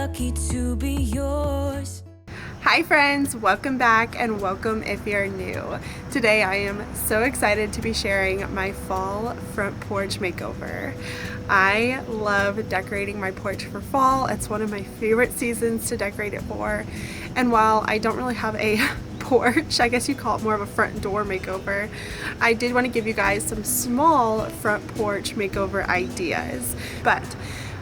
lucky to be yours. Hi friends, welcome back and welcome if you're new. Today I am so excited to be sharing my fall front porch makeover. I love decorating my porch for fall. It's one of my favorite seasons to decorate it for. And while I don't really have a porch, I guess you call it more of a front door makeover, I did want to give you guys some small front porch makeover ideas. But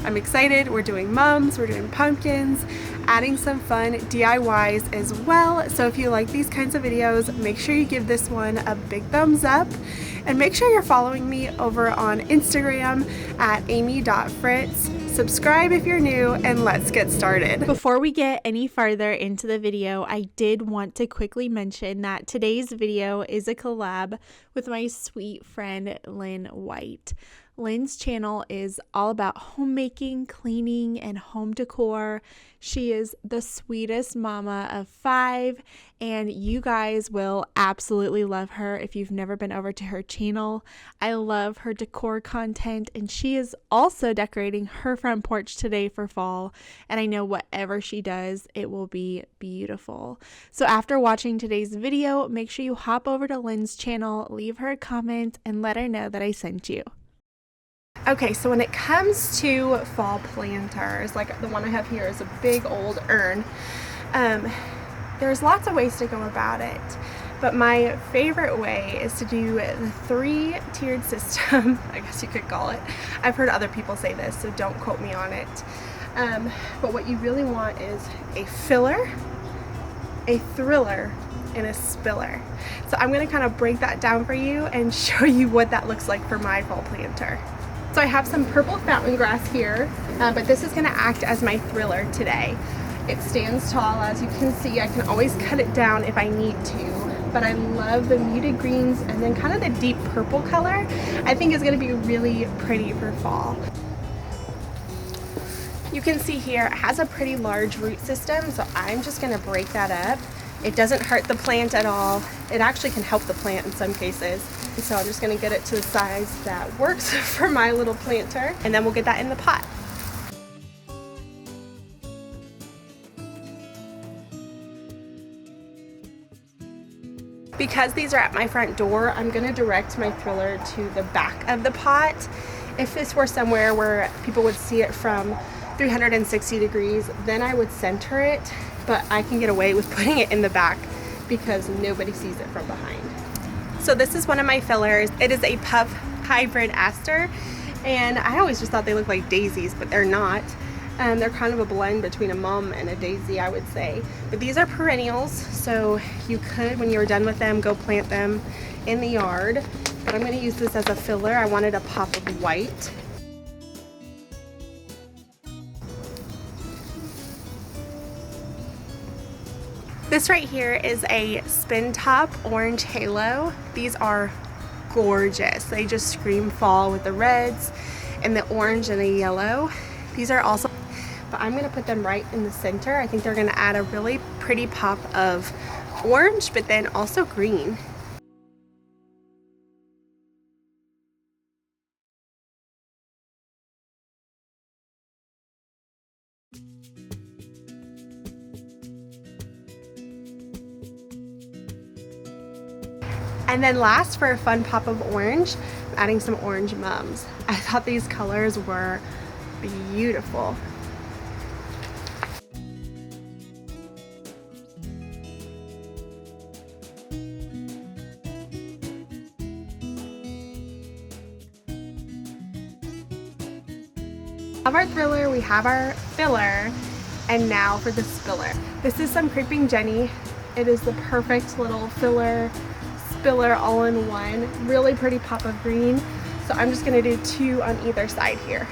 I'm excited. We're doing mums, we're doing pumpkins, adding some fun DIYs as well. So if you like these kinds of videos, make sure you give this one a big thumbs up and make sure you're following me over on Instagram at amy.fritz. Subscribe if you're new, and let's get started. Before we get any farther into the video, I did want to quickly mention that today's video is a collab with my sweet friend Lynn White. Lynn's channel is all about homemaking, cleaning, and home decor. She is the sweetest mama of 5, and you guys will absolutely love her if you've never been over to her channel. I love her decor content, and she is also decorating her front porch today for fall, and I know whatever she does, it will be beautiful. So after watching today's video, make sure you hop over to Lynn's channel, leave her a comment, and let her know that I sent you. Okay, so when it comes to fall planters, like the one I have here is a big old urn, there's lots of ways to go about it, but my favorite way is to do the 3-tiered system, I guess you could call it. I've heard other people say this, so don't quote me on it. But what you really want is a filler, a thriller, and a spiller. So I'm going to kind of break that down for you and show you what that looks like for my fall planter. So I have some purple fountain grass here, but this is going to act as my thriller today. It stands tall, as you can see. I can always cut it down if I need to, but I love the muted greens and then kind of the deep purple color. I think is going to be really pretty for fall. You can see here it has a pretty large root system, so I'm just going to break that up. It doesn't hurt the plant at all. It actually can help the plant in some cases. So I'm just going to get it to the size that works for my little planter, and then we'll get that in the pot. Because these are at my front door, I'm going to direct my thriller to the back of the pot. If this were somewhere where people would see it from 360 degrees, then I would center it, but I can get away with putting it in the back because nobody sees it from behind. So this is one of my fillers. It is a puff hybrid aster, and I always just thought they looked like daisies, but they're not. They're kind of a blend between a mum and a daisy, I would say. But these are perennials, so you could, when you're done with them, go plant them in the yard. But I'm going to use this as a filler. I wanted a pop of white. This right here is a spin top orange halo. These are gorgeous. They just scream fall with the reds and the orange and the yellow. These are also, but I'm gonna put them right in the center. I think they're gonna add a really pretty pop of orange, but then also green. And then last, for a fun pop of orange, I'm adding some orange mums. I thought these colors were beautiful. We have our thriller, we have our filler, and now for the spiller. This is some Creeping Jenny. It is the perfect little filler, spiller all in one. Really pretty pop of green. So I'm just gonna do 2 on either side here.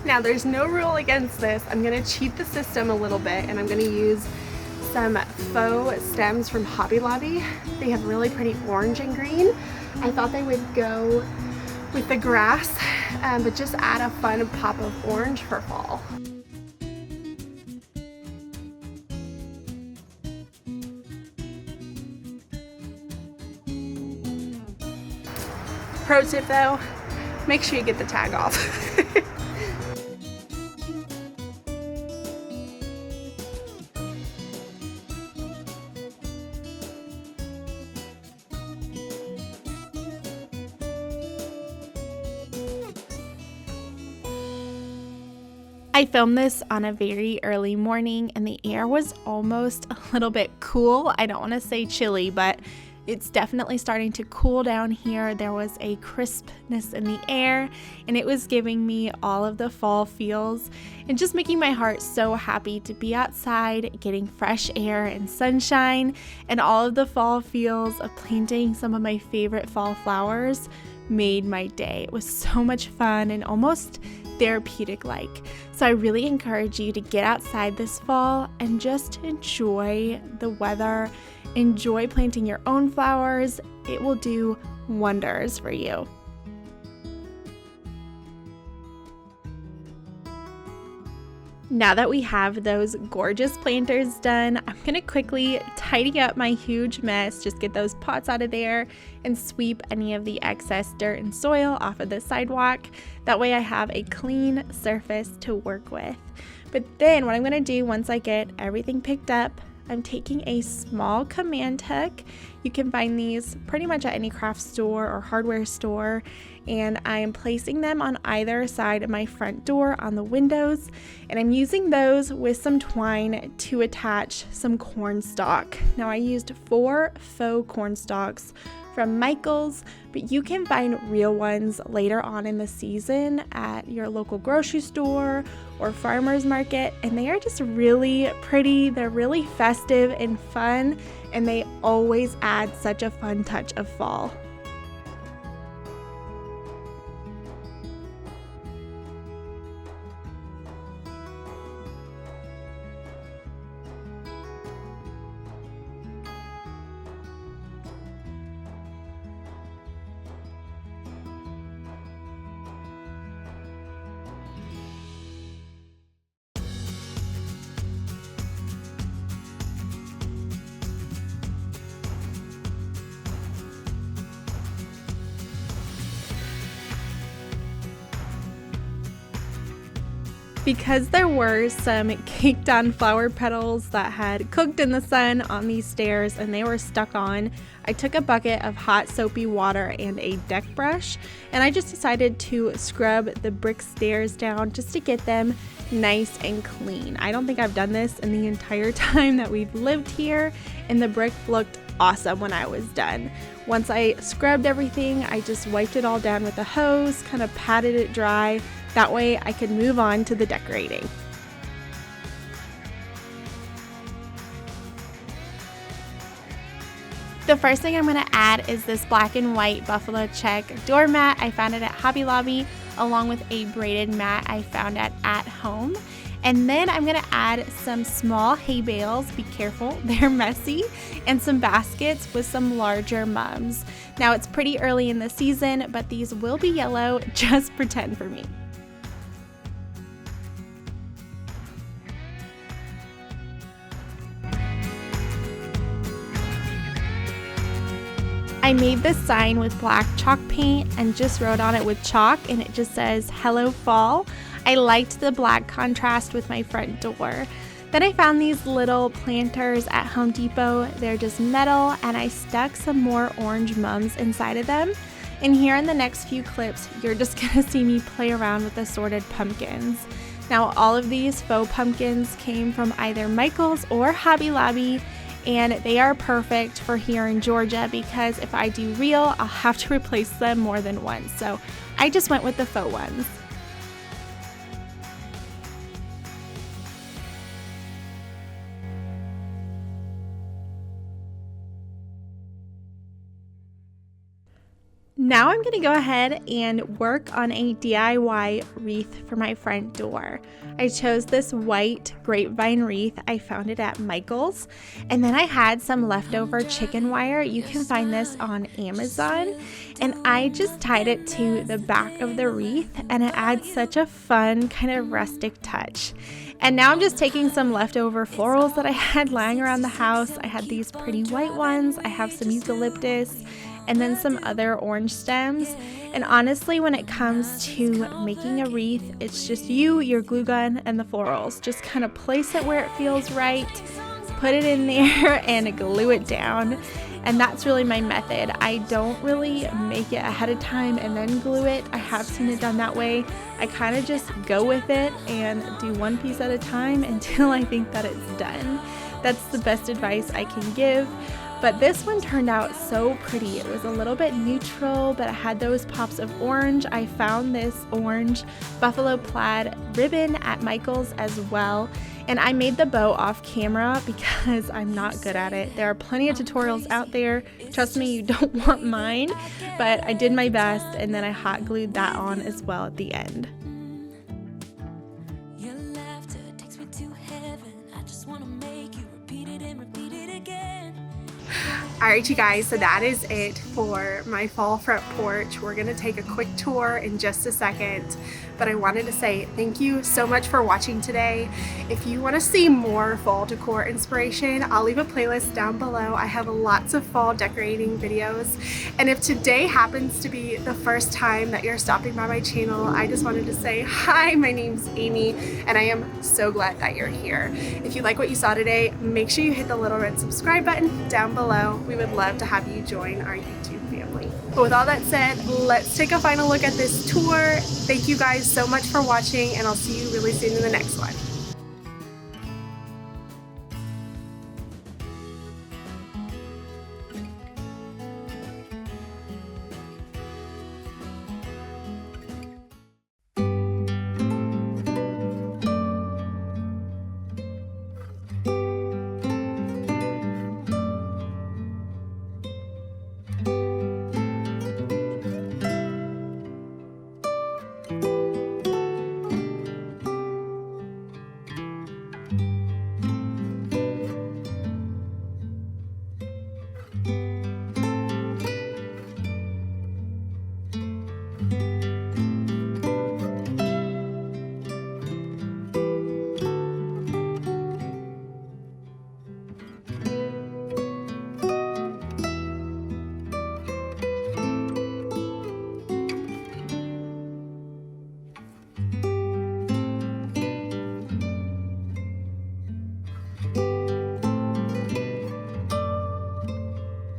Now there's no rule against this. I'm gonna cheat the system a little bit and I'm gonna use some faux stems from Hobby Lobby. They have really pretty orange and green. I thought they would go with the grass, but just add a fun pop of orange for fall. Pro tip though, make sure you get the tag off. I filmed this on a very early morning and the air was almost a little bit cool. I don't want to say chilly, but it's definitely starting to cool down here. There was a crispness in the air and it was giving me all of the fall feels and just making my heart so happy to be outside, getting fresh air and sunshine, and all of the fall feels of planting some of my favorite fall flowers made my day. It was so much fun and almost therapeutic like. So I really encourage you to get outside this fall and just enjoy the weather. Enjoy planting your own flowers. It will do wonders for you. Now that we have those gorgeous planters done, I'm going to quickly tidy up my huge mess, just get those pots out of there and sweep any of the excess dirt and soil off of the sidewalk. That way I have a clean surface to work with. But then what I'm going to do once I get everything picked up, I'm taking a small command hook. You can find these pretty much at any craft store or hardware store, and I'm placing them on either side of my front door on the windows, and I'm using those with some twine to attach some corn stalk. Now I used 4 faux corn stalks from Michael's, but you can find real ones later on in the season at your local grocery store or farmer's market, and they are just really pretty. They're really festive and fun, and they always add such a fun touch of fall. Because there were some caked on flower petals that had cooked in the sun on these stairs and they were stuck on, I took a bucket of hot soapy water and a deck brush, and I just decided to scrub the brick stairs down just to get them nice and clean. I don't think I've done this in the entire time that we've lived here, and the brick looked awesome when I was done. Once I scrubbed everything, I just wiped it all down with a hose, kind of patted it dry. That way I could move on to the decorating. The first thing I'm going to add is this black and white buffalo check doormat. I found it at Hobby Lobby, along with a braided mat I found at Home. And then I'm going to add some small hay bales. Be careful, they're messy, and some baskets with some larger mums. Now it's pretty early in the season, but these will be yellow. Just pretend for me. I made this sign with black chalk paint and just wrote on it with chalk, and it just says "Hello Fall." I liked the black contrast with my front door. Then I found these little planters at Home Depot. They're just metal, and I stuck some more orange mums inside of them. And here in the next few clips, you're just gonna see me play around with assorted pumpkins. Now all of these faux pumpkins came from either Michael's or Hobby Lobby, and they are perfect for here in Georgia because if I do real, I'll have to replace them more than once. So I just went with the faux ones. Now I'm going to go ahead and work on a DIY wreath for my front door. I chose this white grapevine wreath. I found it at Michael's. And then I had some leftover chicken wire. You can find this on Amazon. And I just tied it to the back of the wreath, and it adds such a fun kind of rustic touch. And now I'm just taking some leftover florals that I had lying around the house. I had these pretty white ones. I have some eucalyptus and then some other orange stems. And honestly, when it comes to making a wreath, it's just you, your glue gun, and the florals. Just kind of place it where it feels right, put it in there, and glue it down. And that's really my method. I don't really make it ahead of time and then glue it. I have seen it done that way. I kind of just go with it and do one piece at a time until I think that it's done. That's the best advice I can give. But this one turned out so pretty. It was a little bit neutral, but it had those pops of orange. I found this orange buffalo plaid ribbon at Michael's as well. And I made the bow off camera because I'm not good at it. There are plenty of tutorials out there. Trust me, you don't want mine. But I did my best, and then I hot glued that on as well at the end. Your laughter takes me to heaven. I just wanna make you repeat it and repeat it again. Alright, you guys, so that is it for my fall front porch. We're going to take a quick tour in just a second, but I wanted to say thank you so much for watching today. If you want to see more fall decor inspiration, I'll leave a playlist down below. I have lots of fall decorating videos, and if today happens to be the first time that you're stopping by my channel, I just wanted to say hi, my name's Amy, and I am so glad that you're here. If you like what you saw today, make sure you hit the little red subscribe button down below. We would love to have you join our YouTube family. But with all that said, let's take a final look at this tour. Thank you guys so much for watching, and I'll see you really soon in the next one.